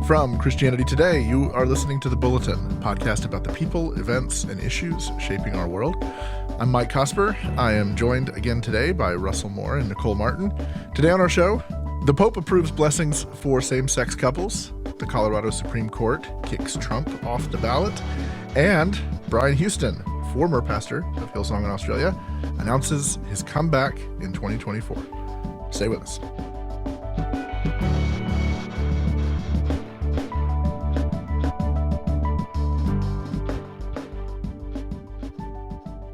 From Christianity Today, you are listening to The Bulletin, a podcast about the people, events, and issues shaping our world. I'm Mike Cosper. I am joined again today by Russell Moore and Nicole Martin. Today on our show, the Pope approves blessings for same-sex couples, the Colorado Supreme Court kicks Trump off the ballot, and Brian Houston, former pastor of Hillsong in Australia, announces his comeback in 2024. Stay with us.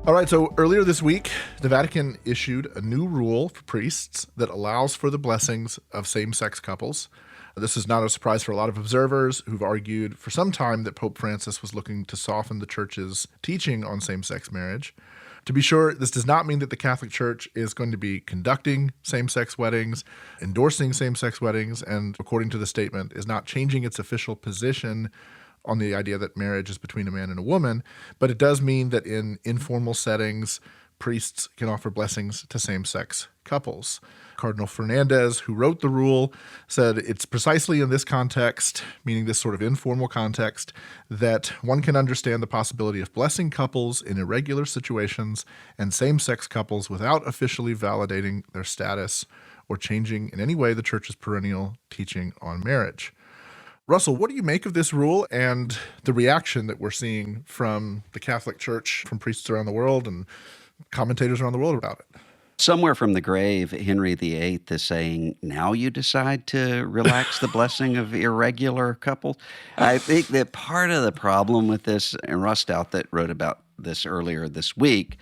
All right, so earlier this week, the Vatican issued a new rule for priests that allows for the blessings of same-sex couples. This is not a surprise for a lot of observers who've argued for some time that Pope Francis was looking to soften the Church's teaching on same-sex marriage. To be sure, this does not mean that the Catholic Church is going to be conducting same-sex weddings, endorsing same-sex weddings, and according to the statement, is not changing its official position on the idea that marriage is between a man and a woman, but it does mean that in informal settings, priests can offer blessings to same-sex couples. Cardinal Fernandez, who wrote the rule, said it's precisely in this context, meaning this sort of informal context, that one can understand the possibility of blessing couples in irregular situations and same-sex couples without officially validating their status or changing in any way the Church's perennial teaching on marriage. Russell, what do you make of this rule and the reaction that we're seeing from the Catholic Church, from priests around the world and commentators around the world about it? Somewhere from the grave, Henry VIII is saying, now you decide to relax the blessing of irregular couples. I think that part of the problem with this, and Russ Stout that wrote about this earlier this week,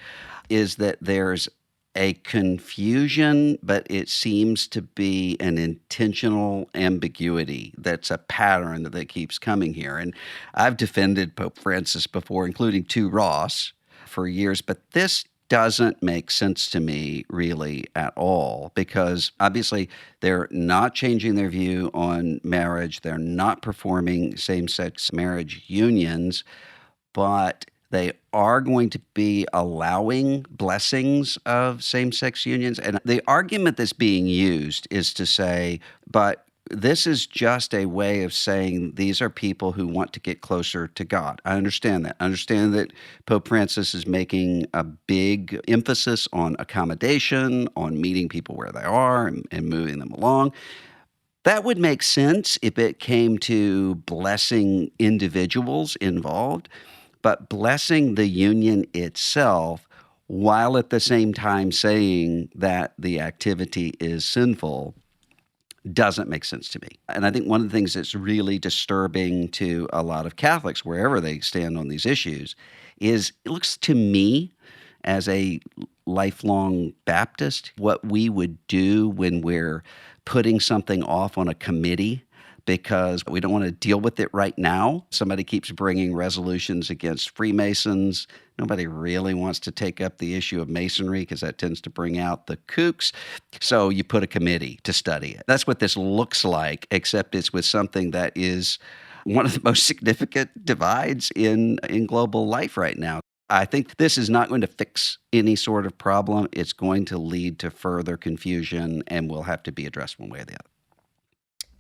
is that there's a confusion, but it seems to be an intentional ambiguity that's a pattern that keeps coming here. And I've defended Pope Francis before, including to Ross, for years, but this doesn't make sense to me really at all, because obviously they're not changing their view on marriage. They're not performing same-sex marriage unions, but they are going to be allowing blessings of same-sex unions. And the argument that's being used is to say, but this is just a way of saying these are people who want to get closer to God. I understand that. I understand that Pope Francis is making a big emphasis on accommodation, on meeting people where they are and moving them along. That would make sense if it came to blessing individuals involved. But blessing the union itself, while at the same time saying that the activity is sinful, doesn't make sense to me. And I think one of the things that's really disturbing to a lot of Catholics, wherever they stand on these issues, is it looks to me as a lifelong Baptist, what we would do when we're putting something off on a committee because we don't want to deal with it right now. Somebody keeps bringing resolutions against Freemasons. Nobody really wants to take up the issue of Masonry because that tends to bring out the kooks. So you put a committee to study it. That's what this looks like, except it's with something that is one of the most significant divides in global life right now. I think this is not going to fix any sort of problem. It's going to lead to further confusion and will have to be addressed one way or the other.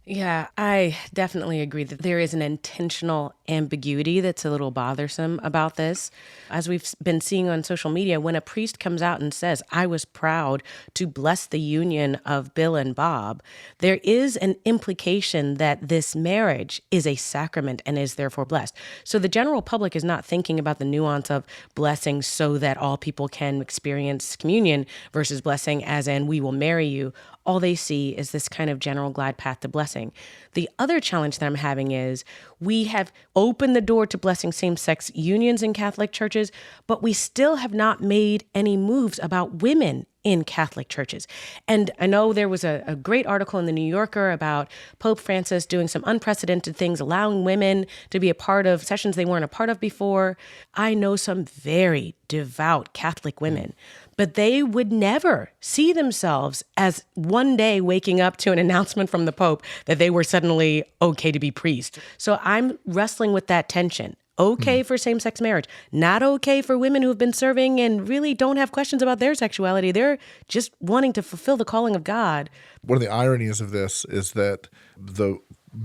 Yeah, I definitely agree that there is an intentional ambiguity that's a little bothersome about this. As we've been seeing on social media, when a priest comes out and says, I was proud to bless the union of Bill and Bob, there is an implication that this marriage is a sacrament and is therefore blessed. So the general public is not thinking about the nuance of blessing so that all people can experience communion versus blessing as in we will marry you. All they see is this kind of general glide path to blessing. The other challenge that I'm having is we have opened the door to blessing same-sex unions in Catholic churches, but we still have not made any moves about women in Catholic churches. And I know there was a great article in the New Yorker about Pope Francis doing some unprecedented things, allowing women to be a part of sessions they weren't a part of before. I know some very devout Catholic women, but they would never see themselves as one day waking up to an announcement from the Pope that they were suddenly okay to be priest. So I'm wrestling with that tension. Okay for same-sex marriage. Not okay for women who have been serving and really don't have questions about their sexuality. They're just wanting to fulfill the calling of God. One of the ironies of this is that the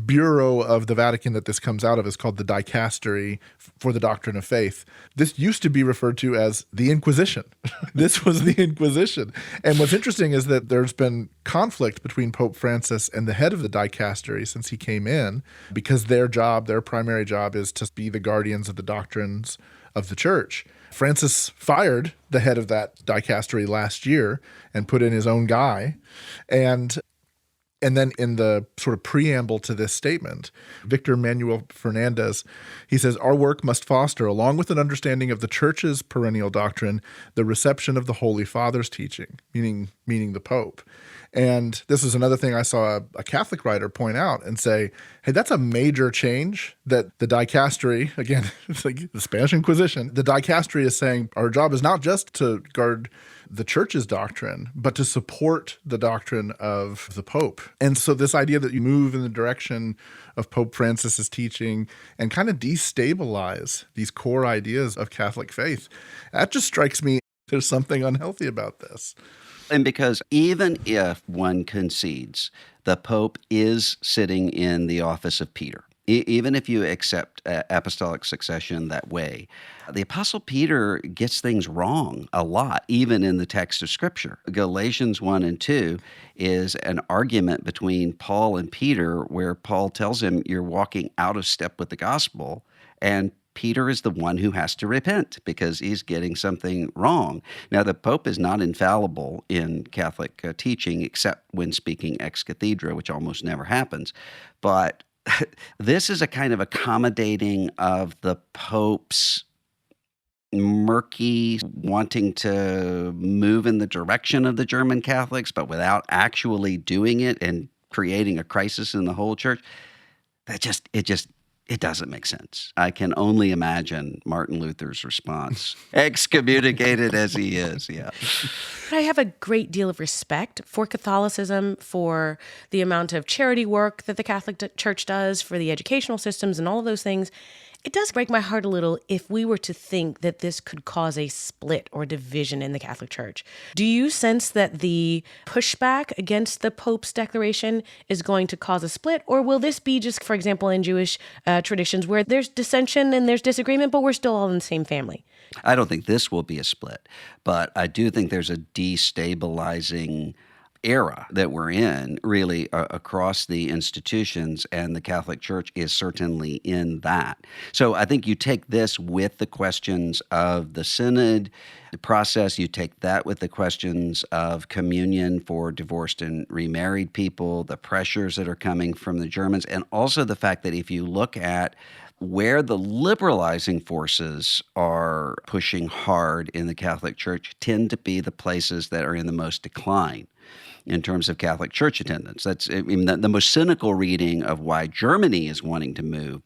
bureau of the Vatican that this comes out of is called the Dicastery for the Doctrine of Faith. This used to be referred to as the Inquisition. This was the Inquisition. And what's interesting is that there's been conflict between Pope Francis and the head of the Dicastery since he came in, because their primary job is to be the guardians of the doctrines of the church. Francis fired the head of that dicastery last year and put in his own guy. And then in the sort of preamble to this statement, Victor Manuel Fernandez, he says, our work must foster, along with an understanding of the church's perennial doctrine, the reception of the Holy Father's teaching, meaning the Pope. And this is another thing I saw a Catholic writer point out and say, hey, that's a major change that the dicastery, again, it's like the Spanish Inquisition, the dicastery is saying our job is not just to guard the church's doctrine, but to support the doctrine of the Pope. And so this idea that you move in the direction of Pope Francis's teaching and kind of destabilize these core ideas of Catholic faith, that just strikes me there's something unhealthy about this. And because even if one concedes the Pope is sitting in the office of Peter, even if you accept apostolic succession that way, the Apostle Peter gets things wrong a lot, even in the text of Scripture. Galatians 1 and 2 is an argument between Paul and Peter where Paul tells him you're walking out of step with the gospel, and Peter is the one who has to repent because he's getting something wrong. Now, the Pope is not infallible in Catholic teaching except when speaking ex cathedra, which almost never happens. But this is a kind of accommodating of the Pope's murky wanting to move in the direction of the German Catholics, but without actually doing it and creating a crisis in the whole church. It doesn't make sense. I can only imagine Martin Luther's response, excommunicated as he is. Yeah. I have a great deal of respect for Catholicism, for the amount of charity work that the Catholic Church does, for the educational systems and all of those things. It does break my heart a little if we were to think that this could cause a split or division in the Catholic Church. Do you sense that the pushback against the Pope's declaration is going to cause a split? Or will this be just, for example, in Jewish traditions where there's dissension and there's disagreement, but we're still all in the same family? I don't think this will be a split, but I do think there's a destabilizing era that we're in, really, across the institutions, and the Catholic Church is certainly in that. So I think you take this with the questions of the synod the process, you take that with the questions of communion for divorced and remarried people, the pressures that are coming from the Germans, and also the fact that if you look at where the liberalizing forces are pushing hard in the Catholic Church tend to be the places that are in the most decline in terms of Catholic Church attendance. That's the most cynical reading of why Germany is wanting to move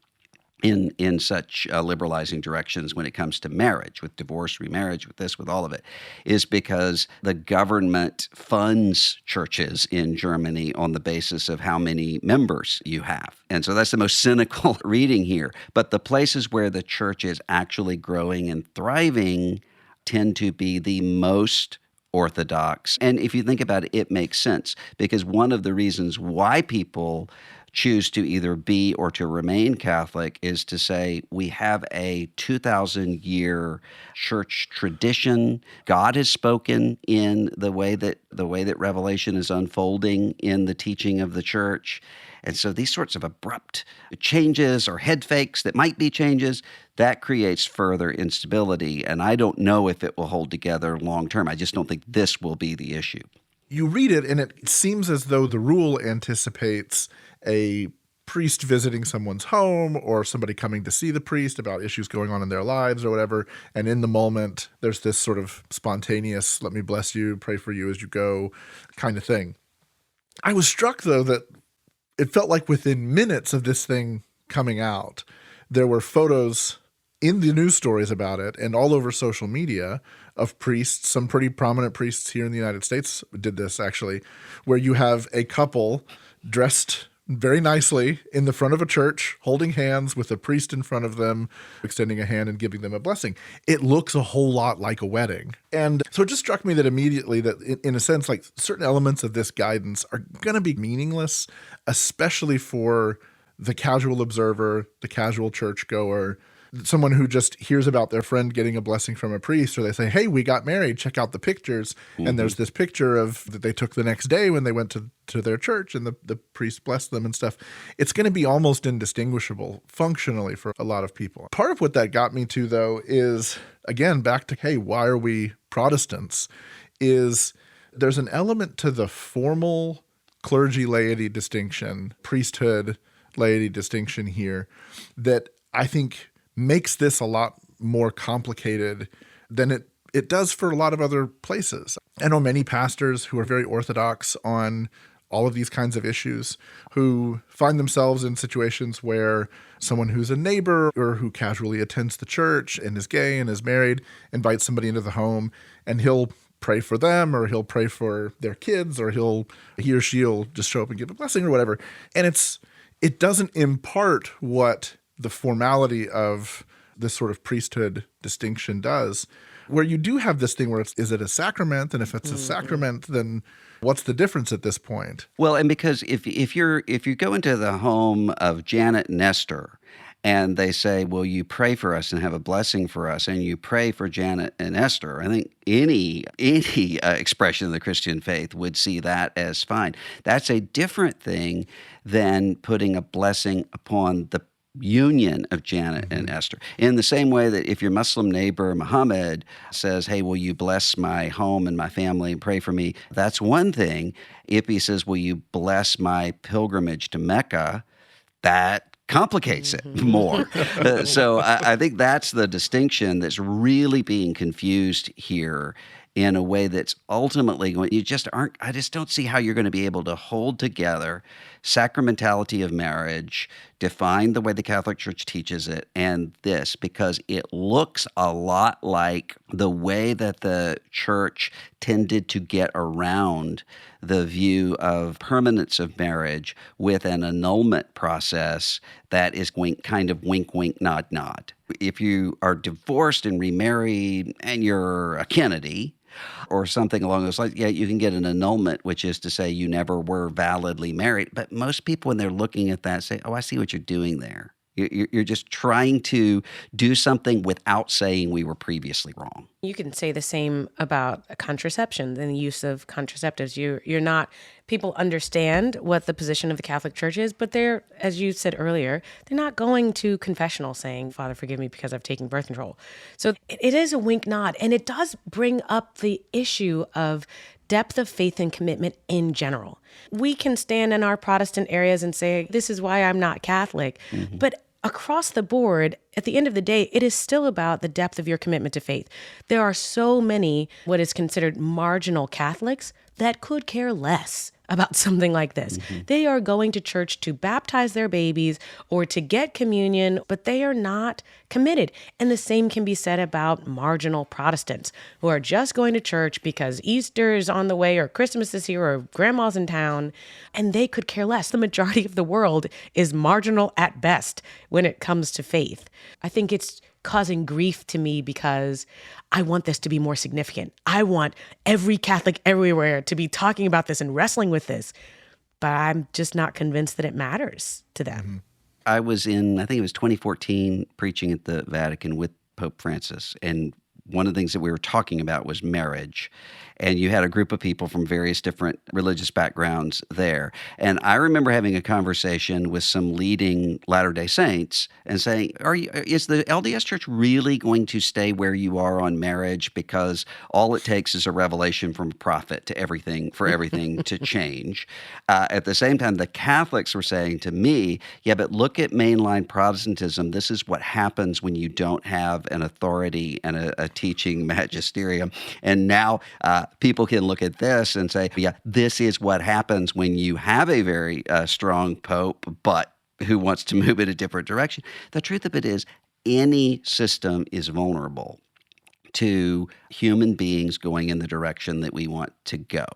in such liberalizing directions when it comes to marriage, with divorce, remarriage, with this, with all of it, is because the government funds churches in Germany on the basis of how many members you have. And so that's the most cynical reading here. But the places where the church is actually growing and thriving tend to be the most orthodox. And if you think about it, it makes sense, because one of the reasons why people choose to either be or to remain Catholic is to say we have a 2,000-year church tradition. God has spoken in the way that Revelation is unfolding in the teaching of the church. And so these sorts of abrupt changes or head fakes that might be changes, that creates further instability. And I don't know if it will hold together long term. I just don't think this will be the issue. You read it, and it seems as though the rule anticipates a priest visiting someone's home or somebody coming to see the priest about issues going on in their lives or whatever. And in the moment, there's this sort of spontaneous, let me bless you, pray for you as you go kind of thing. I was struck, though, that it felt like within minutes of this thing coming out, there were photos in the news stories about it and all over social media of priests. Some pretty prominent priests here in the United States did this, actually, where you have a couple dressed very nicely in the front of a church, holding hands with a priest in front of them, extending a hand and giving them a blessing. It looks a whole lot like a wedding. And so it just struck me that immediately that in a sense, like certain elements of this guidance are going to be meaningless, especially for the casual observer, the casual churchgoer, someone who just hears about their friend getting a blessing from a priest, or they say, hey, we got married, check out the pictures. And there's this picture of that they took the next day when they went to their church and the priest blessed them and stuff. It's going to be almost indistinguishable functionally for a lot of people. Part of what that got me to, though, is, again, back to, hey, why are we Protestants? Is there's an element to the formal clergy-laity distinction, priesthood laity distinction here that I think makes this a lot more complicated than it does for a lot of other places. I know many pastors who are very orthodox on all of these kinds of issues who find themselves in situations where someone who's a neighbor or who casually attends the church and is gay and is married invites somebody into the home, and he'll pray for them, or he'll pray for their kids, or he or she'll just show up and give a blessing or whatever. And it doesn't impart what the formality of this sort of priesthood distinction does, where you do have this thing where is it a sacrament? And if it's a sacrament, then what's the difference at this point? Well, and because if you go into the home of Janet and Esther, and they say, will you pray for us and have a blessing for us? And you pray for Janet and Esther. I think any expression of the Christian faith would see that as fine. That's a different thing than putting a blessing upon the union of Janet and Esther. In the same way that if your Muslim neighbor, Muhammad, says, hey, will you bless my home and my family and pray for me? That's one thing. If he says, will you bless my pilgrimage to Mecca? That complicates it more. So I think that's the distinction that's really being confused here in a way that's ultimately going, I just don't see how you're going to be able to hold together sacramentality of marriage, define the way the Catholic Church teaches it, and this, because it looks a lot like the way that the church tended to get around the view of permanence of marriage with an annulment process that is kind of wink, wink, nod, nod. If you are divorced and remarried and you're a Kennedy, or something along those lines, yeah, you can get an annulment, which is to say you never were validly married. But most people, when they're looking at that, say, oh, I see what you're doing there. You're just trying to do something without saying we were previously wrong. You can say the same about contraception and the use of contraceptives. You're not, people understand what the position of the Catholic Church is, but they're, as you said earlier, they're not going to confessional saying, Father, forgive me because I've taken birth control. So it is a wink nod, and it does bring up the issue of depth of faith and commitment in general. We can stand in our Protestant areas and say, this is why I'm not Catholic, but across the board, at the end of the day, it is still about the depth of your commitment to faith. There are so many what is considered marginal Catholics that could care less about something like this. They are going to church to baptize their babies or to get communion, but they are not committed. And the same can be said about marginal Protestants who are just going to church because Easter is on the way or Christmas is here or grandma's in town, and they could care less. The majority of the world is marginal at best when it comes to faith. I think it's causing grief to me because I want this to be more significant. I want every Catholic everywhere to be talking about this and wrestling with this, but I'm just not convinced that it matters to them. I was in, I think it was 2014, preaching at the Vatican with Pope Francis, and one of the things that we were talking about was marriage. And you had a group of people from various different religious backgrounds there. And I remember having a conversation with some leading Latter-day Saints and saying, is the LDS Church really going to stay where you are on marriage because all it takes is a revelation from a prophet for everything to change? At the same time, the Catholics were saying to me, yeah, but look at mainline Protestantism. This is what happens when you don't have an authority and a teaching magisterium. And now people can look at this and say, yeah, this is what happens when you have a very strong pope, but who wants to move in a different direction. The truth of it is, any system is vulnerable to human beings going in the direction that we want to go.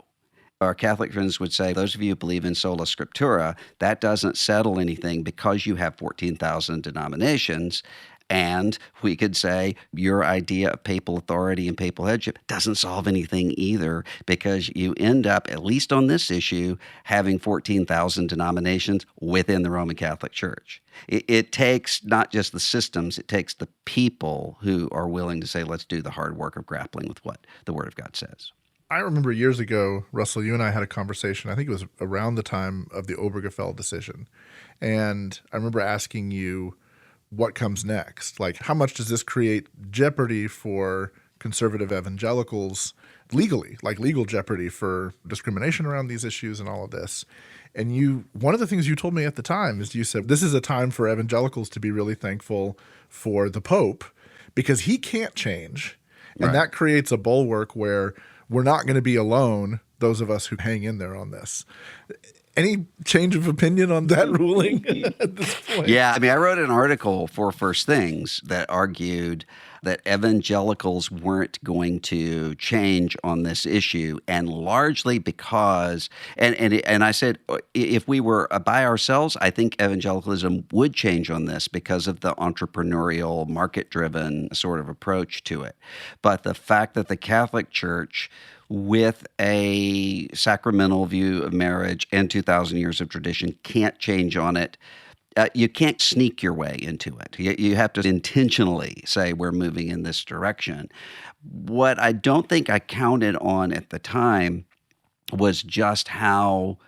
Our Catholic friends would say, those of you who believe in sola scriptura, that doesn't settle anything because you have 14,000 denominations. And we could say your idea of papal authority and papal headship doesn't solve anything either, because you end up, at least on this issue, having 14,000 denominations within the Roman Catholic Church. It takes not just the systems, it takes the people who are willing to say, let's do the hard work of grappling with what the Word of God says. I remember years ago, Russell, you and I had a conversation. I think it was around the time of the Obergefell decision. And I remember asking you, what comes next? Like, how much does this create jeopardy for conservative evangelicals legally, like legal jeopardy for discrimination around these issues and all of this? And one of the things you told me at the time is you said, this is a time for evangelicals to be really thankful for the Pope because he can't change. And Right. that creates a bulwark where we're not going to be alone, those of us who hang in there on this. Any change of opinion on that ruling at this point? Yeah, I mean, I wrote an article for First Things that argued that evangelicals weren't going to change on this issue, and largely because, and I said, if we were by ourselves, I think evangelicalism would change on this because of the entrepreneurial, market-driven sort of approach to it. But the fact that the Catholic Church, with a sacramental view of marriage and 2,000 years of tradition, can't change on it. You can't sneak your way into it. You have to intentionally say we're moving in this direction. What I don't think I counted on at the time was just how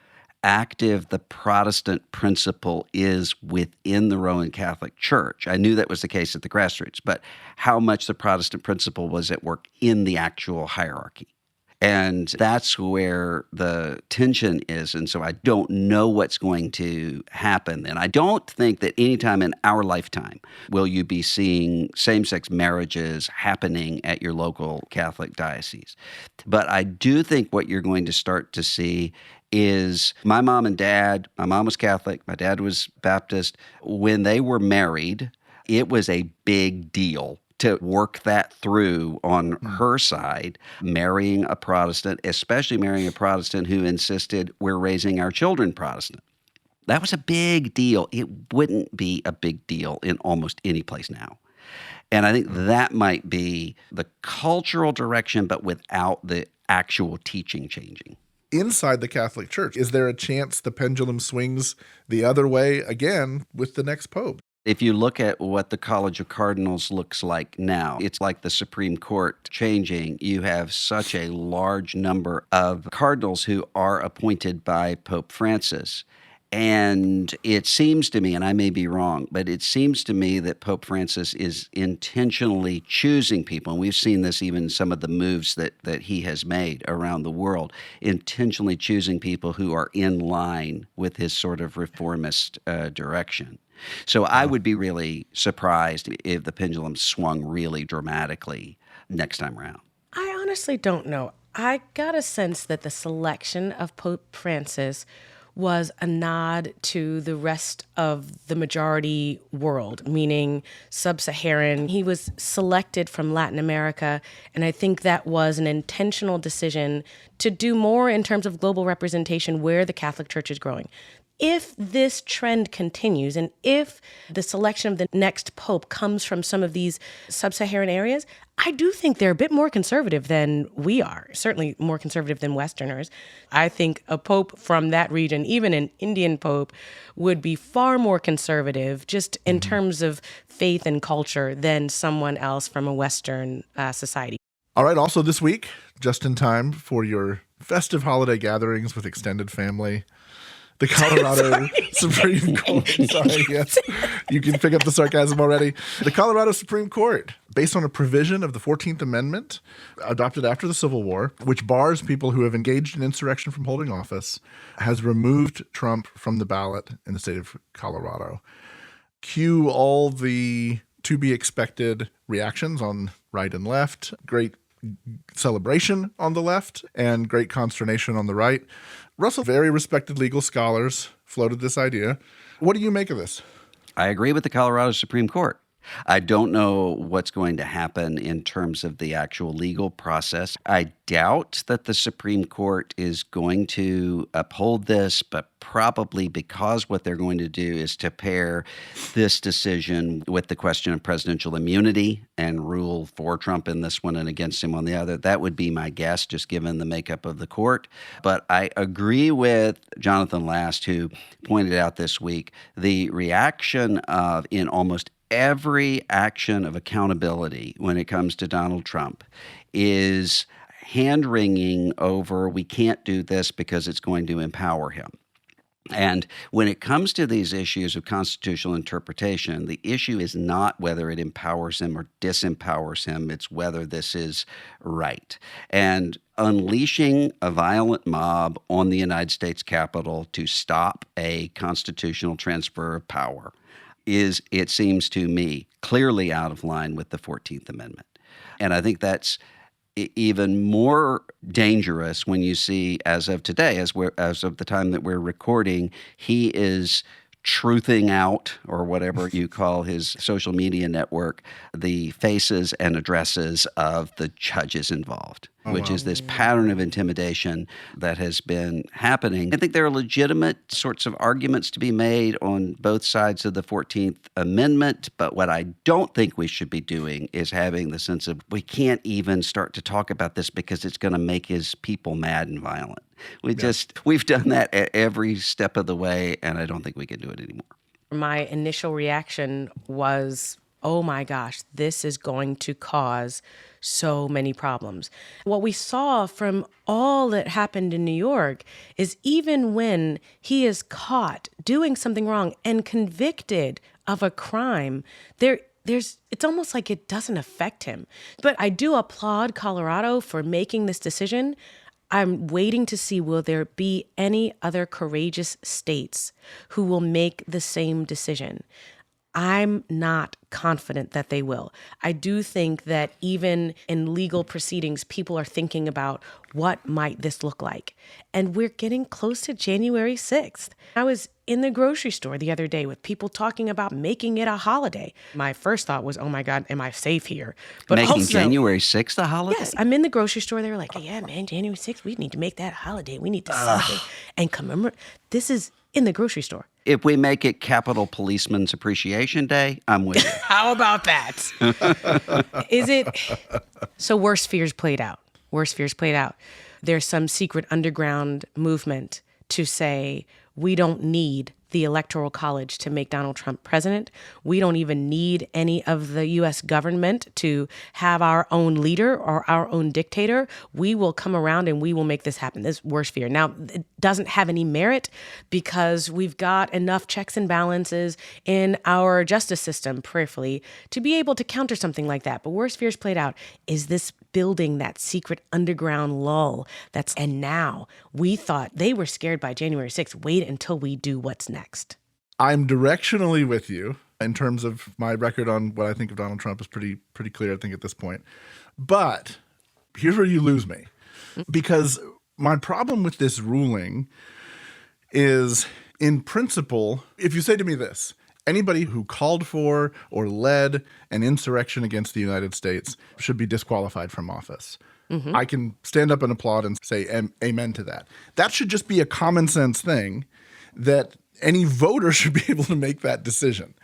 active the Protestant principle is within the Roman Catholic Church. I knew that was the case at the grassroots, but how much the Protestant principle was at work in the actual hierarchy. And that's where the tension is. And so I don't know what's going to happen. And I don't think that anytime in our lifetime will you be seeing same-sex marriages happening at your local Catholic diocese. But I do think what you're going to start to see is my mom and dad. My mom was Catholic, my dad was Baptist. When they were married, it was a big deal to work that through on her side, marrying a Protestant, especially marrying a Protestant who insisted we're raising our children Protestant. That was a big deal. It wouldn't be a big deal in almost any place now. And I think that might be the cultural direction, but without the actual teaching changing. Inside the Catholic Church, is there a chance the pendulum swings the other way again with the next pope? If you look at what the College of Cardinals looks like now, it's like the Supreme Court changing. You have such a large number of cardinals who are appointed by Pope Francis. And it seems to me, and I may be wrong, but it seems to me that Pope Francis is intentionally choosing people, and we've seen this even in some of the moves that he has made around the world, intentionally choosing people who are in line with his sort of reformist direction. So I would be really surprised if the pendulum swung really dramatically next time around. I honestly don't know. I got a sense that the selection of Pope Francis was a nod to the rest of the majority world, meaning sub-Saharan. He was selected from Latin America, and I think that was an intentional decision to do more in terms of global representation where the Catholic Church is growing. If this trend continues, and if the selection of the next pope comes from some of these sub-Saharan areas, I do think they're a bit more conservative than we are, certainly more conservative than Westerners. I think a pope from that region, even an Indian pope, would be far more conservative just in terms of faith and culture than someone else from a Western society. All right, also this week, just in time for your festive holiday gatherings with extended family, the Colorado Supreme Court. Sorry, yes, you can pick up the sarcasm already. The Colorado Supreme Court, based on a provision of the 14th Amendment adopted after the Civil War, which bars people who have engaged in insurrection from holding office, has removed Trump from the ballot in the state of Colorado. Cue all the to-be-expected reactions on right and left. Great celebration on the left and great consternation on the right. Russell, very respected legal scholars floated this idea. What do you make of this? I agree with the Colorado Supreme Court. I don't know what's going to happen in terms of the actual legal process. I doubt that the Supreme Court is going to uphold this, but probably because what they're going to do is to pair this decision with the question of presidential immunity and rule for Trump in this one and against him on the other. That would be my guess, just given the makeup of the court. But I agree with Jonathan Last, who pointed out this week the reaction of in almost every action of accountability when it comes to Donald Trump is hand-wringing over we can't do this because it's going to empower him. And when it comes to these issues of constitutional interpretation, the issue is not whether it empowers him or disempowers him. It's whether this is right. And unleashing a violent mob on the United States Capitol to stop a constitutional transfer of power is, it seems to me, clearly out of line with the 14th Amendment. And I think that's even more dangerous when you see, as of today, as of the time that we're recording, he is truthing out, or whatever you call his social media network, the faces and addresses of the judges involved, which is this pattern of intimidation that has been happening. I think there are legitimate sorts of arguments to be made on both sides of the 14th Amendment, but what I don't think we should be doing is having the sense of we can't even start to talk about this because it's going to make his people mad and violent. We've done that at every step of the way, and I don't think we can do it anymore. My initial reaction was, oh my gosh, this is going to cause so many problems. What we saw from all that happened in New York is even when he is caught doing something wrong and convicted of a crime, it's almost like it doesn't affect him. But I do applaud Colorado for making this decision. I'm waiting to see, will there be any other courageous states who will make the same decision? I'm not confident that they will. I do think that even in legal proceedings, people are thinking about what might this look like. And we're getting close to January 6th. I was in the grocery store the other day with people talking about making it a holiday. My first thought was, oh my God, am I safe here? But making also, January 6th a holiday? Yes, I'm in the grocery store. They were like, yeah, man, January 6th, we need to make that a holiday. We need to celebrate and commemorate. This is in the grocery store. If we make it Capitol Policeman's Appreciation Day, I'm with you. How about that? Is it? So worst fears played out. Worst fears played out. There's some secret underground movement to say we don't need the Electoral College to make Donald Trump president. We don't even need any of the U.S. government to have our own leader or our own dictator. We will come around and we will make this happen. This worst fear. Now, it doesn't have any merit because we've got enough checks and balances in our justice system, prayerfully, to be able to counter something like that. But worst fears played out. Is this building that secret underground lull? And now we thought they were scared by January 6th. Wait until we do what's next. I'm directionally with you in terms of my record on what I think of Donald Trump is pretty clear, I think, at this point. But here's where you lose me. Because my problem with this ruling is, in principle, if you say to me this, anybody who called for or led an insurrection against the United States should be disqualified from office. Mm-hmm. I can stand up and applaud and say amen to that. That should just be a common sense thing that any voter should be able to make that decision.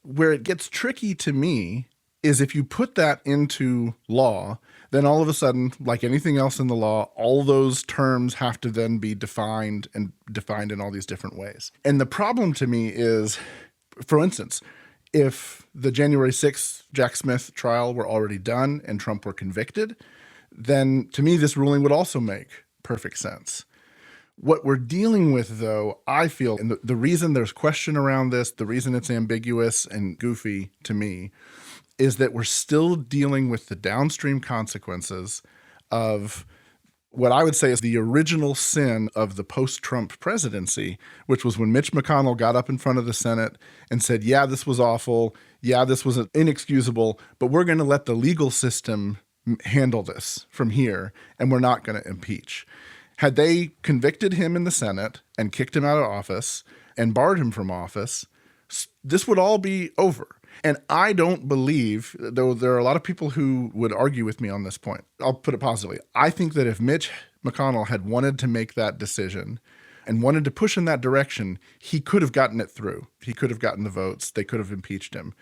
Where it gets tricky to me is if you put that into law, then all of a sudden, like anything else in the law, all those terms have to then be defined in all these different ways. And the problem to me is, for instance, if the January 6th Jack Smith trial were already done and Trump were convicted, then to me this ruling would also make perfect sense. What we're dealing with, though, I feel, and the reason there's question around this, the reason it's ambiguous and goofy to me, is that we're still dealing with the downstream consequences of what I would say is the original sin of the post-Trump presidency, which was when Mitch McConnell got up in front of the Senate and said, yeah, this was awful, yeah, this was inexcusable, but we're going to let the legal system handle this from here, and we're not going to impeach. Had they convicted him in the Senate and kicked him out of office and barred him from office, this would all be over. And I don't believe, though there are a lot of people who would argue with me on this point. I'll put it positively. I think that if Mitch McConnell had wanted to make that decision and wanted to push in that direction, he could have gotten it through. He could have gotten the votes. They could have impeached him.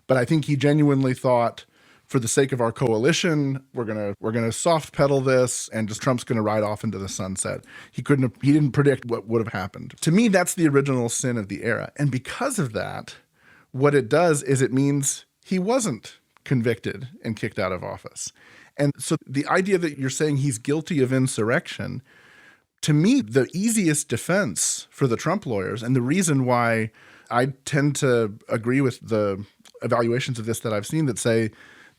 But I think he genuinely thought, for the sake of our coalition, we're gonna soft pedal this, and just Trump's gonna ride off into the sunset. He didn't predict what would have happened. To me, that's the original sin of the era. And because of that, what it does is it means he wasn't convicted and kicked out of office. And so the idea that you're saying he's guilty of insurrection, to me, the easiest defense for the Trump lawyers, and the reason why I tend to agree with the evaluations of this that I've seen that say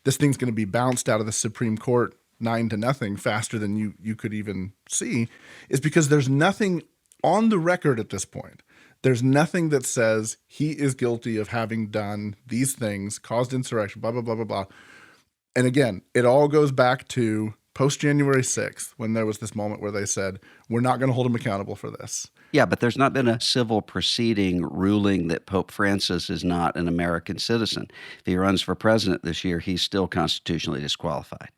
this thing's going to be bounced out of the Supreme Court 9-0 faster than you could even see, is because there's nothing on the record at this point. There's nothing that says he is guilty of having done these things, caused insurrection, blah, blah, blah, blah, blah. And again, it all goes back to post-January 6th, when there was this moment where they said, we're not going to hold him accountable for this. Yeah, but there's not been a civil proceeding ruling that Pope Francis is not an American citizen. If he runs for president this year, he's still constitutionally disqualified.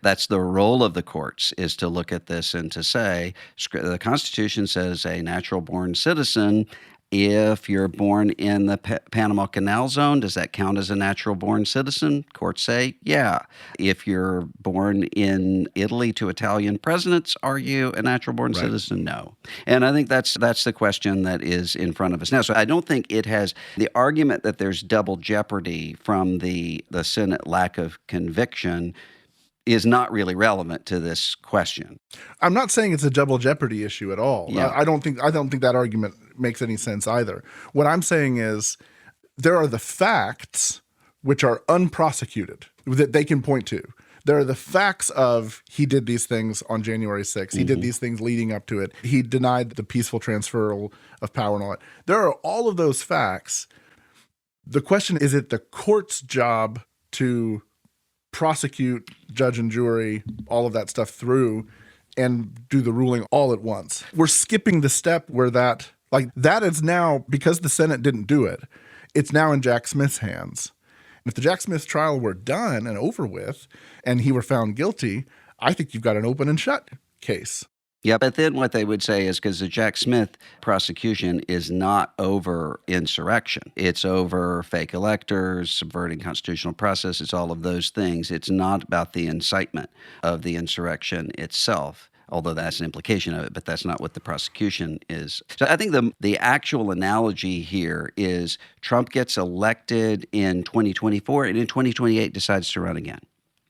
That's the role of the courts, is to look at this and to say, the Constitution says a natural-born citizen. If you're born in the Panama Canal Zone, does that count as a natural-born citizen? Courts say, yeah. If you're born in Italy to Italian presidents, are you a natural-born citizen? No. And I think that's the question that is in front of us now. So I don't think it has the argument that there's double jeopardy from the Senate lack of conviction is not really relevant to this question. I'm not saying it's a double jeopardy issue at all. Yeah. I don't think that argument makes any sense either. What I'm saying is there are the facts which are unprosecuted that they can point to. There are the facts of he did these things on January 6th. He did these things leading up to it. He denied the peaceful transfer of power and all that. There are all of those facts. The question is it the court's job to prosecute, judge and jury, all of that stuff through and do the ruling all at once. We're skipping the step where that is now, because the Senate didn't do it, it's now in Jack Smith's hands. And if the Jack Smith trial were done and over with and he were found guilty, I think you've got an open and shut case. Yeah, but then what they would say is because the Jack Smith prosecution is not over insurrection. It's over fake electors, subverting constitutional process. It's all of those things. It's not about the incitement of the insurrection itself, although that's an implication of it, but that's not what the prosecution is. So I think the actual analogy here is Trump gets elected in 2024 and in 2028 decides to run again.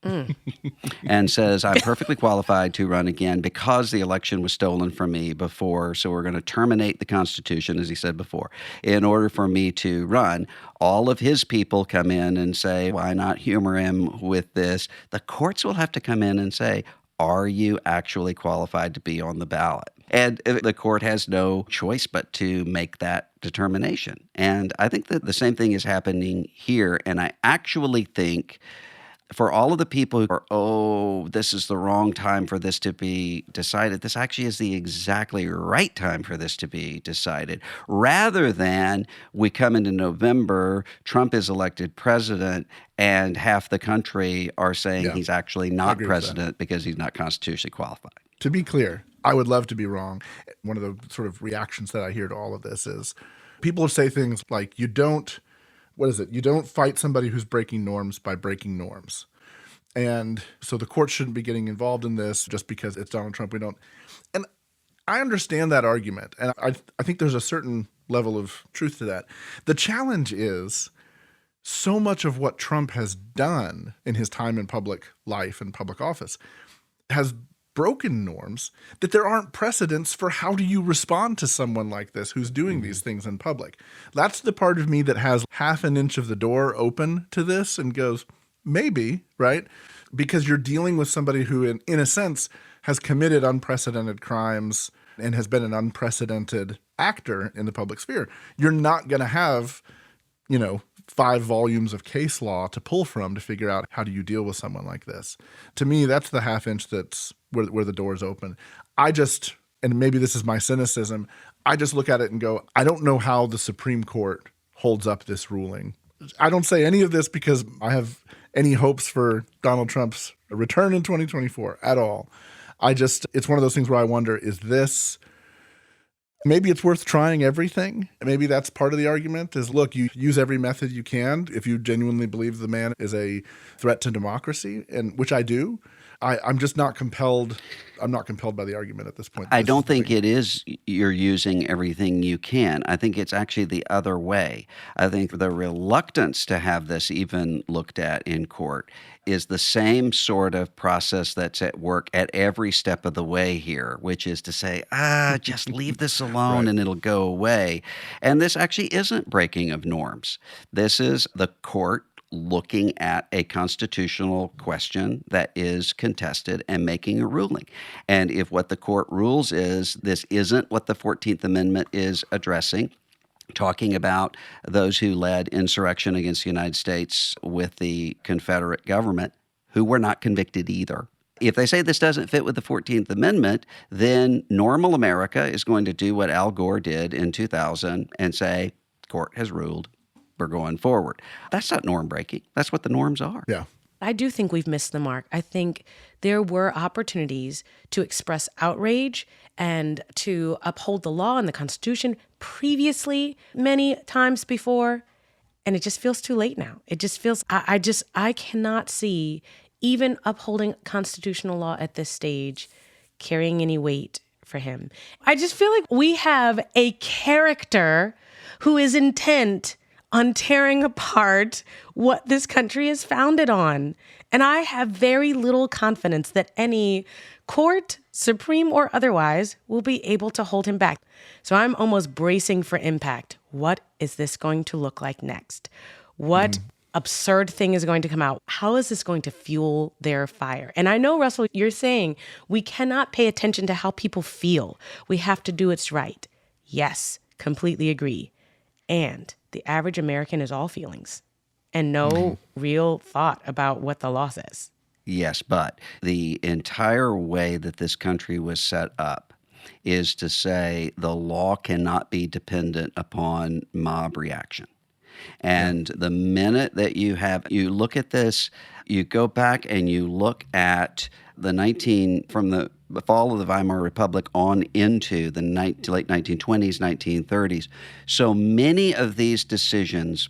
And says, I'm perfectly qualified to run again because the election was stolen from me before, so we're going to terminate the Constitution, as he said before, in order for me to run. All of his people come in and say, why not humor him with this? The courts will have to come in and say, are you actually qualified to be on the ballot? And the court has no choice but to make that determination. And I think that the same thing is happening here, and I actually think for all of the people who are, this is the wrong time for this to be decided, this actually is the exactly right time for this to be decided. Rather than we come into November, Trump is elected president, and half the country are saying he's actually not president because he's not constitutionally qualified. To be clear, I would love to be wrong. One of the sort of reactions that I hear to all of this is people say things like, you don't fight somebody who's breaking norms by breaking norms. And so the court shouldn't be getting involved in this just because it's Donald Trump. We don't. And I understand that argument. And I think there's a certain level of truth to that. The challenge is so much of what Trump has done in his time in public life and public office has broken norms that there aren't precedents for how do you respond to someone like this who's doing these things in public. That's the part of me that has half an inch of the door open to this and goes, maybe, right? Because you're dealing with somebody who, in a sense, has committed unprecedented crimes and has been an unprecedented actor in the public sphere. You're not going to have, 5 volumes of case law to pull from to figure out how do you deal with someone like this. To me, that's the half inch that's where the door's open. And maybe this is my cynicism, I just look at it and go, I don't know how the Supreme Court holds up this ruling I don't say any of this because I have any hopes for Donald Trump's return in 2024 at all. It's one of those things where I wonder, is this, maybe it's worth trying everything. Maybe that's part of the argument is, look, you use every method you can if you genuinely believe the man is a threat to democracy, and which I do. I'm just not compelled. I'm not compelled by the argument at this point. I don't think it is you're using everything you can. I think it's actually the other way. I think the reluctance to have this even looked at in court is the same sort of process that's at work at every step of the way here, which is to say, just leave this alone and it'll go away. And this actually isn't breaking of norms. This is the court looking at a constitutional question that is contested and making a ruling. And if what the court rules is this isn't what the 14th Amendment is addressing, talking about those who led insurrection against the United States with the Confederate government, who were not convicted either. If they say this doesn't fit with the 14th Amendment, then normal America is going to do what Al Gore did in 2000 and say, court has ruled. We're going forward. That's not norm breaking. That's what the norms are. Yeah. I do think we've missed the mark. I think there were opportunities to express outrage and to uphold the law and the Constitution previously, many times before, and it just feels too late now. It just feels, I cannot see even upholding constitutional law at this stage carrying any weight for him. I just feel like we have a character who is intent on tearing apart what this country is founded on. And I have very little confidence that any court, supreme or otherwise, will be able to hold him back. So I'm almost bracing for impact. What is this going to look like next? What absurd thing is going to come out? How is this going to fuel their fire? And I know, Russell, you're saying we cannot pay attention to how people feel. We have to do what's right. Yes, completely agree. And the average American is all feelings and no real thought about what the law says. Yes, but the entire way that this country was set up is to say the law cannot be dependent upon mob reaction. And the minute that you look at this, you go back and you look at from the fall of the Weimar Republic on into the late 1920s, 1930s. So many of these decisions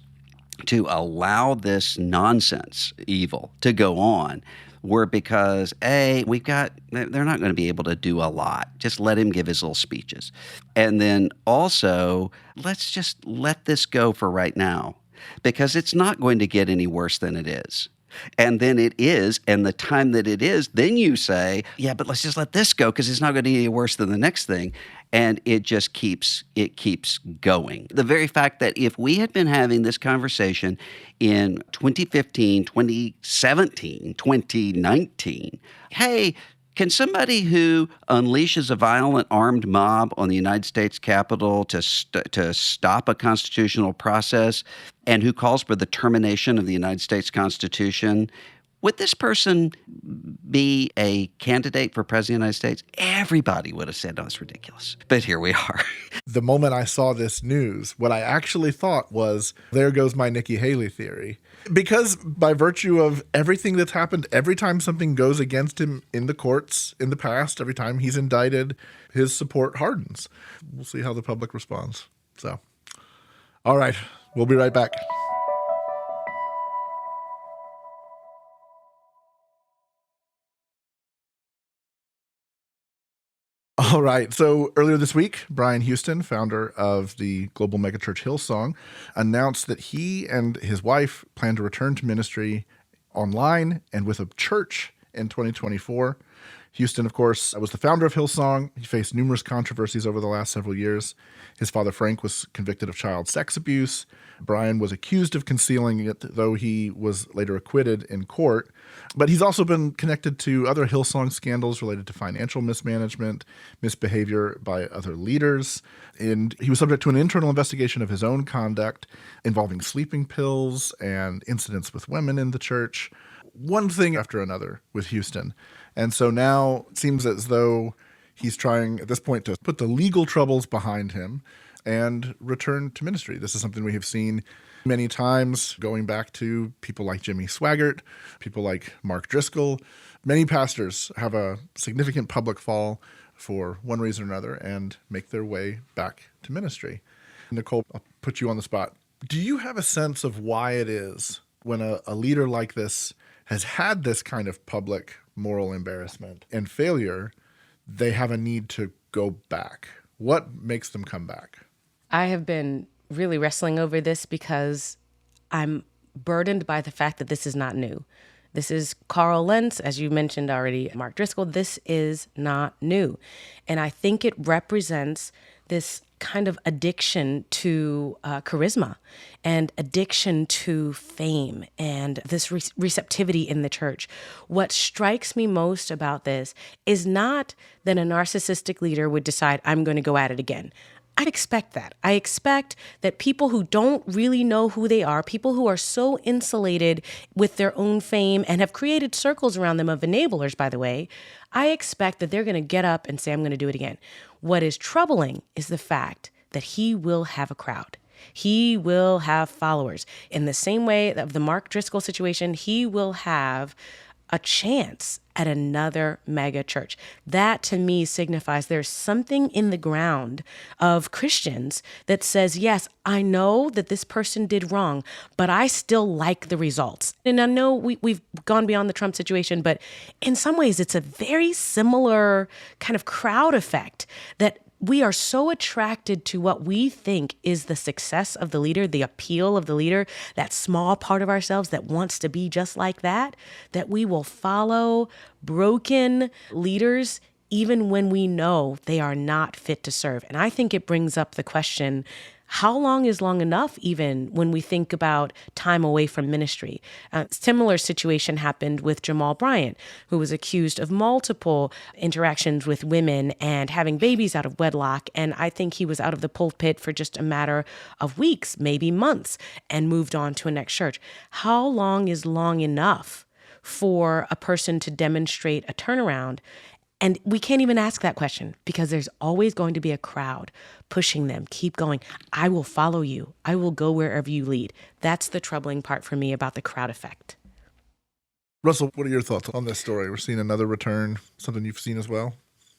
to allow this nonsense evil to go on were because, they're not going to be able to do a lot. Just let him give his little speeches. And then also, let's just let this go for right now because it's not going to get any worse than it is. And then it is, and the time that it is, then you say, yeah, but let's just let this go because it's not going to be any worse than the next thing. And it just keeps going. The very fact that if we had been having this conversation in 2015, 2017, 2019, hey, can somebody who unleashes a violent armed mob on the United States Capitol to stop a constitutional process and who calls for the termination of the United States Constitution, would this person be a candidate for president of the United States? Everybody would have said, no, it's ridiculous. But here we are. The moment I saw this news, what I actually thought was, there goes my Nikki Haley theory. Because by virtue of everything that's happened, every time something goes against him in the courts in the past, every time he's indicted, his support hardens. We'll see how the public responds. So, all right, we'll be right back. All right. So earlier this week, Brian Houston, founder of the global megachurch Hillsong, announced that he and his wife plan to return to ministry online and with a church in 2024. Houston, of course, was the founder of Hillsong. He faced numerous controversies over the last several years. His father, Frank, was convicted of child sex abuse. Brian was accused of concealing it, though he was later acquitted in court. But he's also been connected to other Hillsong scandals related to financial mismanagement, misbehavior by other leaders. And he was subject to an internal investigation of his own conduct involving sleeping pills and incidents with women in the church. One thing after another with Houston. And so now it seems as though he's trying at this point to put the legal troubles behind him and return to ministry. This is something we have seen many times, going back to people like Jimmy Swaggart, people like Mark Driscoll. Many pastors have a significant public fall for one reason or another and make their way back to ministry. Nicole, I'll put you on the spot. Do you have a sense of why it is when a leader like this has had this kind of public moral embarrassment and failure, they have a need to go back? What makes them come back? I have been really wrestling over this because I'm burdened by the fact that this is not new. This is Carl Lentz, as you mentioned already, Mark Driscoll. This is not new. And I think it represents this kind of addiction to charisma and addiction to fame and this receptivity in the church. What strikes me most about this is not that a narcissistic leader would decide, I'm going to go at it again. I expect that. I expect that people who don't really know who they are, people who are so insulated with their own fame and have created circles around them of enablers, by the way, I expect that they're going to get up and say, I'm going to do it again. What is troubling is the fact that he will have a crowd. He will have followers. In the same way of the Mark Driscoll situation, he will have a chance at another mega church. That to me signifies there's something in the ground of Christians that says, yes, I know that this person did wrong, but I still like the results. And I know we've gone beyond the Trump situation, but in some ways it's a very similar kind of crowd effect that we are so attracted to what we think is the success of the leader, the appeal of the leader, that small part of ourselves that wants to be just like that we will follow broken leaders even when we know they are not fit to serve. And I think it brings up the question, how long is long enough, even when we think about time away from ministry? Similar situation happened with Jamal Bryant, who was accused of multiple interactions with women and having babies out of wedlock. And I think he was out of the pulpit for just a matter of weeks, maybe months, and moved on to a next church. How long is long enough for a person to demonstrate a turnaround? And we can't even ask that question because there's always going to be a crowd pushing them. Keep going. I will follow you. I will go wherever you lead. That's the troubling part for me about the crowd effect. Russell, what are your thoughts on this story? We're seeing another return, something you've seen as well?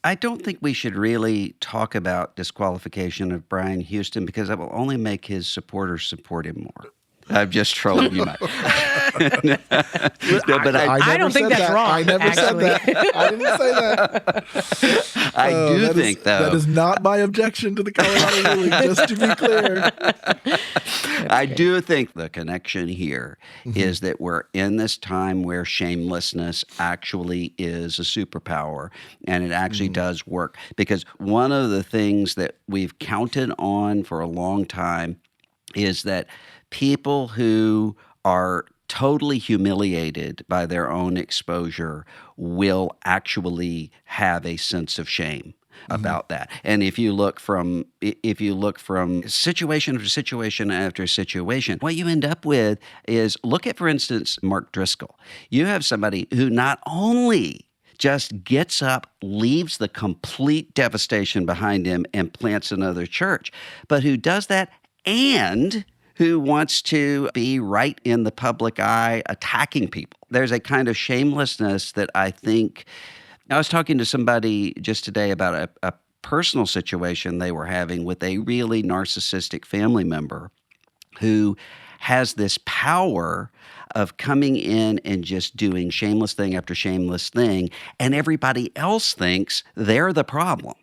I don't think we should really talk about disqualification of Brian Houston because that will only make his supporters support him more. I'm just trolling you, Mike. I don't think that's that. wrong. I never actually. said that. I didn't say that. I do think, though. That is not my objection to the Colorado ruling, just to be clear. I do think the connection here is that we're in this time where shamelessness actually is a superpower, and it actually does work. Because one of the things that we've counted on for a long time is that people who are totally humiliated by their own exposure will actually have a sense of shame about that. And if you look from situation after situation after situation, what you end up with is, look at, for instance, Mark Driscoll. You have somebody who not only just gets up, leaves the complete devastation behind him, and plants another church, but who does that and who wants to be right in the public eye attacking people. There's a kind of shamelessness that I think. I was talking to somebody just today about a personal situation they were having with a really narcissistic family member who has this power of coming in and just doing shameless thing after shameless thing, and everybody else thinks they're the problem.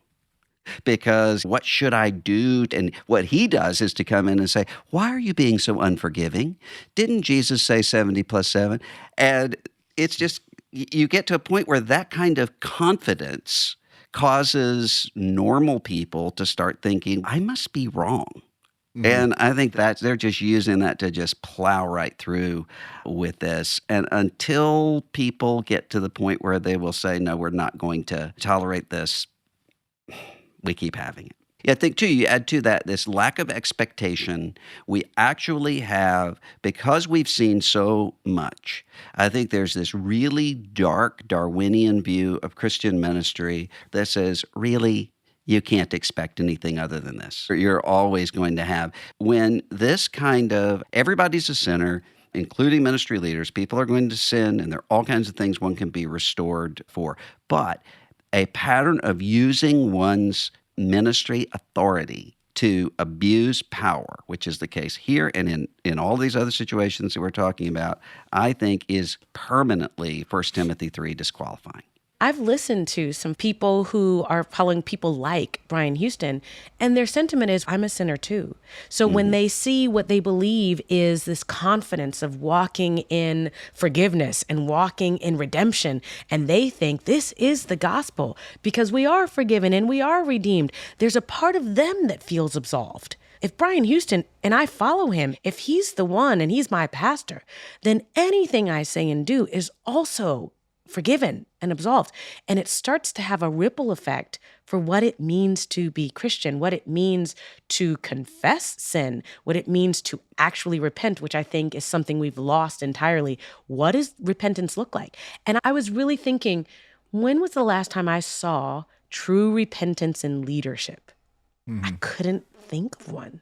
Because what should I do? And what he does is to come in and say, why are you being so unforgiving? Didn't Jesus say 70 plus 7? And it's just, you get to a point where that kind of confidence causes normal people to start thinking, I must be wrong. And I think that they're just using that to just plow right through with this. And until people get to the point where they will say, no, we're not going to tolerate this, we keep having it. Yeah, I think, too, you add to that this lack of expectation we actually have because we've seen so much. I think there's this really dark Darwinian view of Christian ministry that says, really, you can't expect anything other than this. You're always going to have, when this kind of, everybody's a sinner, including ministry leaders, people are going to sin, and there are all kinds of things one can be restored for. But a pattern of using one's ministry authority to abuse power, which is the case here and in all these other situations that we're talking about, I think is permanently 1 Timothy 3 disqualifying. I've listened to some people who are following people like Brian Houston, and their sentiment is, I'm a sinner too. So when they see what they believe is this confidence of walking in forgiveness and walking in redemption, and they think this is the gospel because we are forgiven and we are redeemed, there's a part of them that feels absolved. If Brian Houston, and I follow him, if he's the one and he's my pastor, then anything I say and do is also forgiven and absolved. And it starts to have a ripple effect for what it means to be Christian, what it means to confess sin, what it means to actually repent, which I think is something we've lost entirely. What does repentance look like? And I was really thinking, when was the last time I saw true repentance in leadership? I couldn't think of one.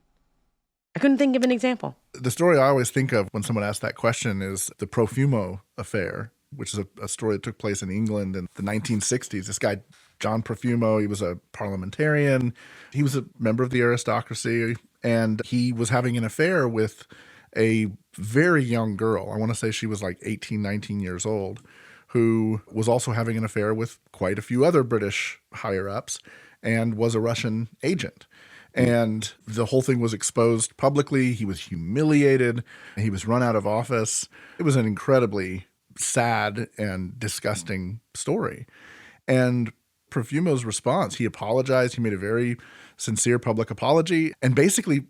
I couldn't think of an example. The story I always think of when someone asks that question is the Profumo affair, which is a story that took place in England in the 1960s. This guy, John Profumo, he was a parliamentarian. He was a member of the aristocracy, and he was having an affair with a very young girl. I want to say she was like 18, 19 years old, who was also having an affair with quite a few other British higher-ups and was a Russian agent. And the whole thing was exposed publicly. He was humiliated. He was run out of office. It was an incredibly sad and disgusting story. And Profumo's response, he apologized. He made a very sincere public apology and basically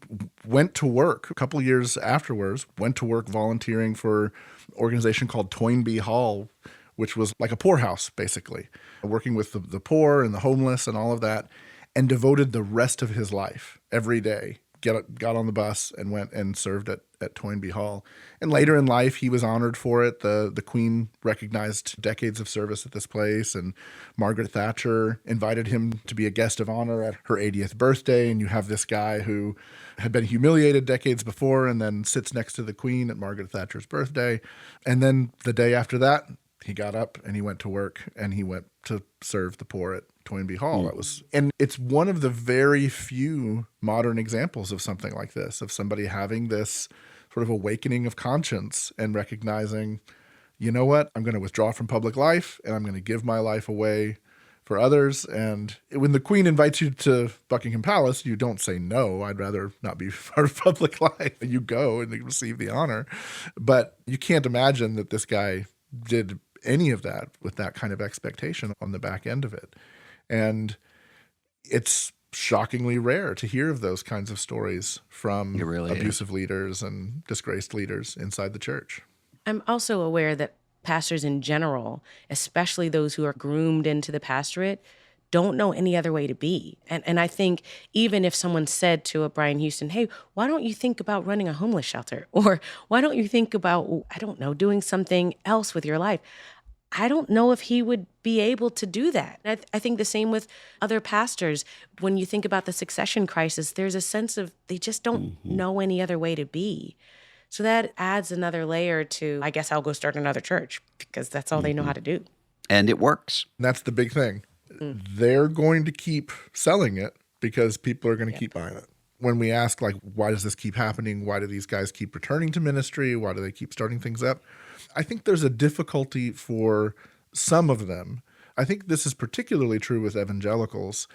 went to work a couple of years afterwards, went to work volunteering for an organization called Toynbee Hall, which was like a poorhouse, basically, working with the poor and the homeless and all of that, and devoted the rest of his life every day, got on the bus and went and served at Toynbee Hall. And later in life, he was honored for it. The Queen recognized decades of service at this place, and Margaret Thatcher invited him to be a guest of honor at her 80th birthday. And you have this guy who had been humiliated decades before and then sits next to the Queen at Margaret Thatcher's birthday. And then the day after that, he got up and he went to work and he went to serve the poor at Toynbee Hall. And it's one of the very few modern examples of something like this, of somebody having this sort of awakening of conscience and recognizing, you know what, I'm going to withdraw from public life and I'm going to give my life away for others. And when the Queen invites you to Buckingham Palace, you don't say no. I'd rather not be part of public life. You go and you receive the honor. But you can't imagine that this guy did any of that with that kind of expectation on the back end of it. And it's shockingly rare to hear of those kinds of stories from abusive leaders and disgraced leaders inside the church. I'm also aware that pastors in general, especially those who are groomed into the pastorate, don't know any other way to be. And I think even if someone said to a Brian Houston, hey, why don't you think about running a homeless shelter? Or why don't you think about, I don't know, doing something else with your life? I don't know if he would be able to do that. I think the same with other pastors. When you think about the succession crisis, there's a sense of they just don't know any other way to be. So that adds another layer to, I guess I'll go start another church because that's all they know how to do. And it works. That's the big thing. They're going to keep selling it because people are going to keep buying it. When we ask, like, why does this keep happening? Why do these guys keep returning to ministry? Why do they keep starting things up? I think there's a difficulty for some of them. I think this is particularly true with evangelicals.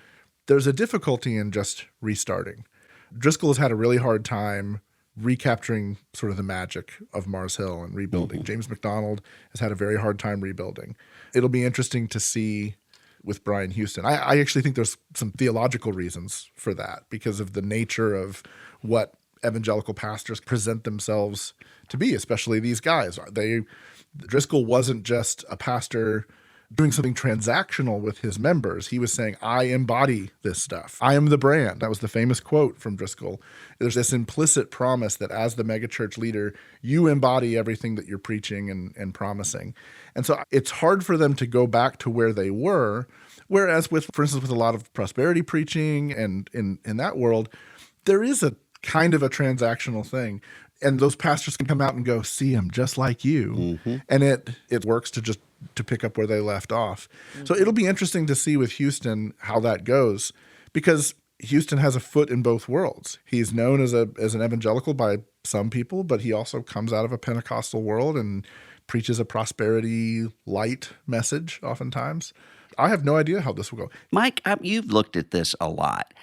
There's a difficulty in just restarting. Driscoll has had a really hard time recapturing sort of the magic of Mars Hill and rebuilding. James MacDonald has had a very hard time rebuilding. It'll be interesting to see with Brian Houston. I actually think there's some theological reasons for that because of the nature of what evangelical pastors present themselves to be, especially these guys. Driscoll wasn't just a pastor doing something transactional with his members. He was saying, I embody this stuff. I am the brand. That was the famous quote from Driscoll. There's this implicit promise that as the megachurch leader, you embody everything that you're preaching and promising. And so it's hard for them to go back to where they were. Whereas with, for instance, with a lot of prosperity preaching and in that world, there is a kind of a transactional thing. And those pastors can come out and go, see, I'm just like you. And it works to pick up where they left off. So it'll be interesting to see with Houston how that goes, because Houston has a foot in both worlds. He's known as an evangelical by some people, but he also comes out of a Pentecostal world and preaches a prosperity light message oftentimes. I have no idea how this will go. Mike, you've looked at this a lot.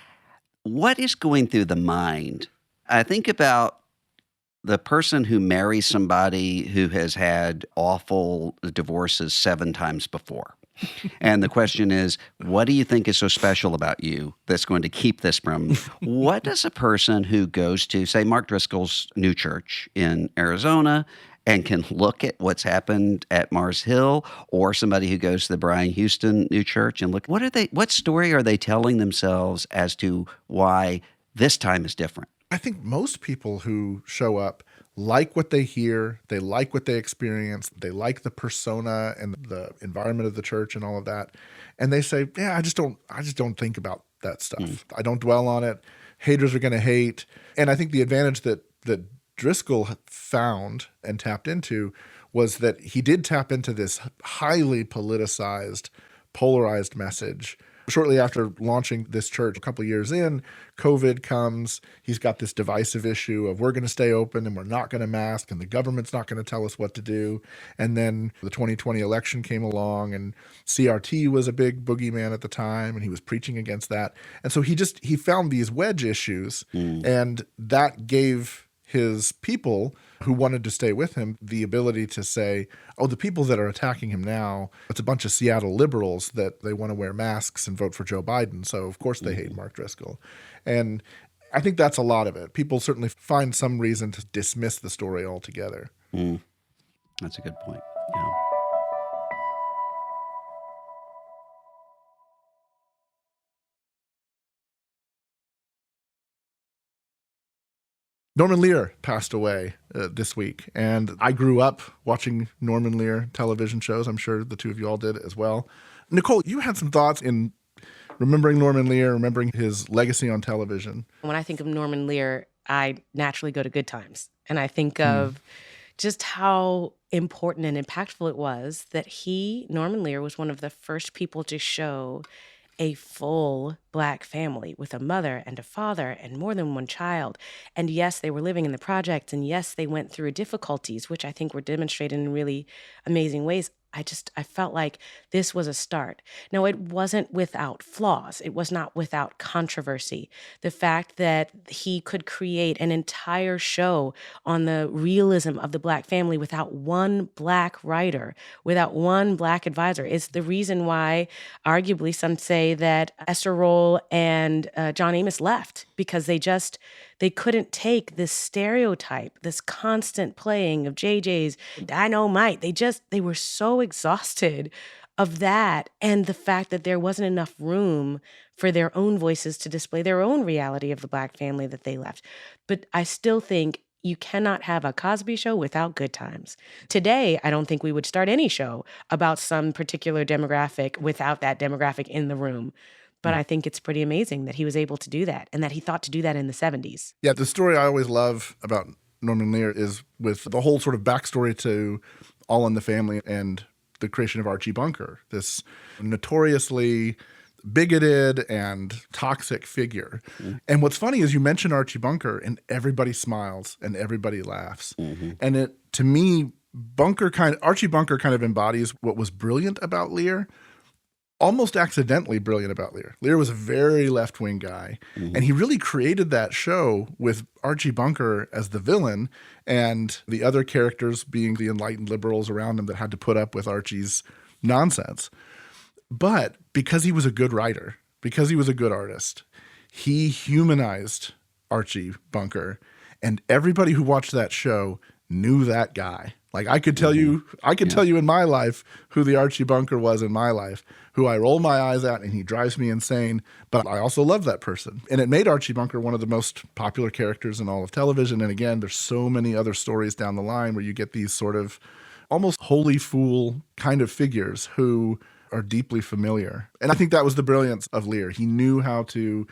What is going through the mind? I think about the person who marries somebody who has had awful divorces 7 times before. And the question is, what do you think is so special about you that's going to keep this from? What does a person who goes to, say, Mark Driscoll's new church in Arizona and can look at what's happened at Mars Hill, or somebody who goes to the Brian Houston new church and look, what story are they telling themselves as to why this time is different? I think most people who show up like what they hear, they like what they experience, they like the persona and the environment of the church and all of that. And they say, yeah, I just don't think about that stuff. I don't dwell on it. Haters are going to hate. And I think the advantage that Driscoll found and tapped into was that he did tap into this highly politicized, polarized message. Shortly after launching this church, a couple of years in, COVID comes. He's got this divisive issue of we're going to stay open and we're not going to mask and the government's not going to tell us what to do. And then the 2020 election came along and CRT was a big boogeyman at the time and he was preaching against that. And so he found these wedge issues and that gave his people who wanted to stay with him the ability to say, oh, the people that are attacking him now, it's a bunch of Seattle liberals that they want to wear masks and vote for Joe Biden. So, of course, they hate Mark Driscoll. And I think that's a lot of it. People certainly find some reason to dismiss the story altogether. That's a good point. Yeah. Norman Lear passed away this week, and I grew up watching Norman Lear television shows. I'm sure the two of you all did as well. Nicole, you had some thoughts in remembering Norman Lear, remembering his legacy on television. When I think of Norman Lear, I naturally go to Good Times, and I think of just how important and impactful it was that Norman Lear, was one of the first people to show a full Black family with a mother and a father and more than one child. And yes, they were living in the projects, and yes, they went through difficulties, which I think were demonstrated in really amazing ways. I felt like this was a start. Now, it wasn't without flaws. It was not without controversy. The fact that he could create an entire show on the realism of the Black family without one Black writer, without one Black advisor, is the reason why, arguably, some say that Esther Roll and John Amos left, because they couldn't take this stereotype, this constant playing of JJ's Dynamite. They were so exhausted of that, and the fact that there wasn't enough room for their own voices to display their own reality of the Black family that they left. But I still think you cannot have a Cosby Show without Good Times. Today, I don't think we would start any show about some particular demographic without that demographic in the room. But I think it's pretty amazing that he was able to do that and that he thought to do that in the 70s. Yeah, the story I always love about Norman Lear is with the whole sort of backstory to All in the Family and the creation of Archie Bunker, this notoriously bigoted and toxic figure. And what's funny is you mention Archie Bunker and everybody smiles and everybody laughs. And to me, Archie Bunker kind of embodies what was brilliant about Lear, almost accidentally brilliant about Lear. Lear was a very left-wing guy, and he really created that show with Archie Bunker as the villain and the other characters being the enlightened liberals around him that had to put up with Archie's nonsense. But because he was a good writer, because he was a good artist, he humanized Archie Bunker, and everybody who watched that show knew that guy. Like I could tell you in my life who the Archie Bunker was in my life, who I roll my eyes at and he drives me insane, but I also love that person. And it made Archie Bunker one of the most popular characters in all of television. And again, there's so many other stories down the line where you get these sort of almost holy fool kind of figures who are deeply familiar. And I think that was the brilliance of Lear. He knew how to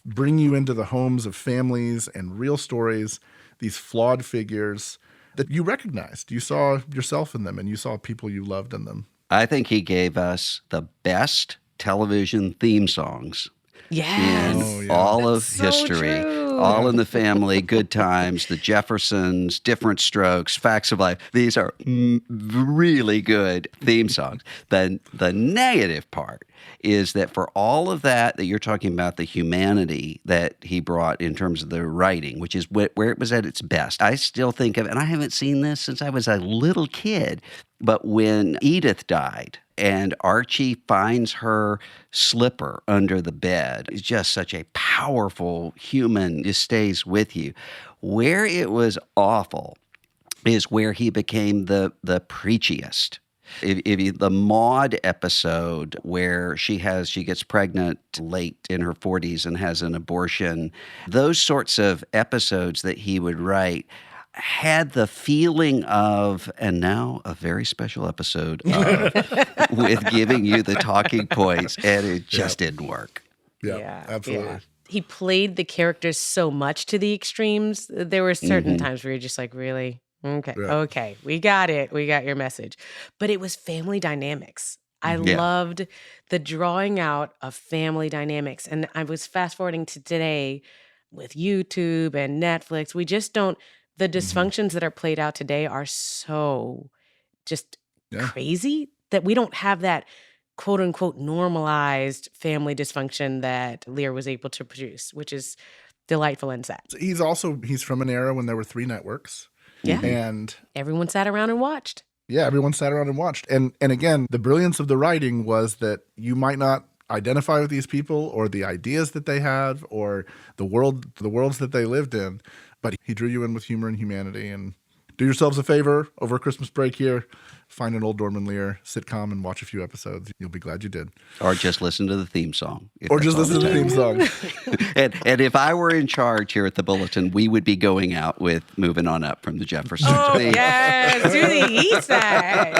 bring you into the homes of families and real stories, these flawed figures that you recognized. You saw yourself in them and you saw people you loved in them. I think he gave us the best television theme songs Yes. in all of so history. true. All in the Family, Good Times, The Jeffersons, Different Strokes, Facts of Life. These are really good theme songs. The negative part is that for all of that you're talking about, the humanity that he brought in terms of the writing, which is where it was at its best. I still think of, and I haven't seen this since I was a little kid, but when Edith died and Archie finds her slipper under the bed, it's just such a powerful human, just stays with you. Where it was awful is where he became the preachiest. The Maud episode where she gets pregnant late in her 40s and has an abortion, those sorts of episodes that he would write had the feeling of, and now a very special episode of, with giving you the talking points, and it just didn't work. Yeah, absolutely. Yeah. He played the characters so much to the extremes. There were certain times where you're just like, really? Okay, we got it. We got your message. But it was family dynamics. I loved the drawing out of family dynamics. And I was fast forwarding to today with YouTube and Netflix. We just don't, the dysfunctions that are played out today are so just crazy that we don't have that quote unquote normalized family dysfunction that Lear was able to produce, which is delightful and sad. He's from an era when there were 3 networks. Yeah. And everyone sat around and watched. Yeah, everyone sat around and watched. And again, the brilliance of the writing was that you might not identify with these people or the ideas that they have or the worlds that they lived in, but he drew you in with humor and humanity. And do yourselves a favor over Christmas break here. Find an old Dorman Lear sitcom and watch a few episodes. You'll be glad you did. Or just listen to the theme song. Or just listen to the theme song. And if I were in charge here at the Bulletin, we would be going out with Moving On Up from the Jeffersons. Oh, yes, to the east side.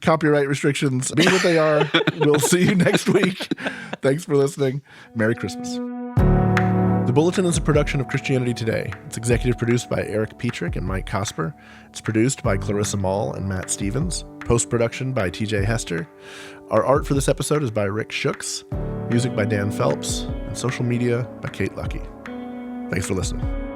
Copyright restrictions being what they are. We'll see you next week. Thanks for listening. Merry Christmas. The Bulletin is a production of Christianity Today. It's executive produced by Eric Petrick and Mike Cosper. It's produced by Clarissa Mall and Matt Stevens. Post-production by TJ Hester. Our art for this episode is by Rick Shooks. Music by Dan Phelps. And social media by Kate Lucky. Thanks for listening.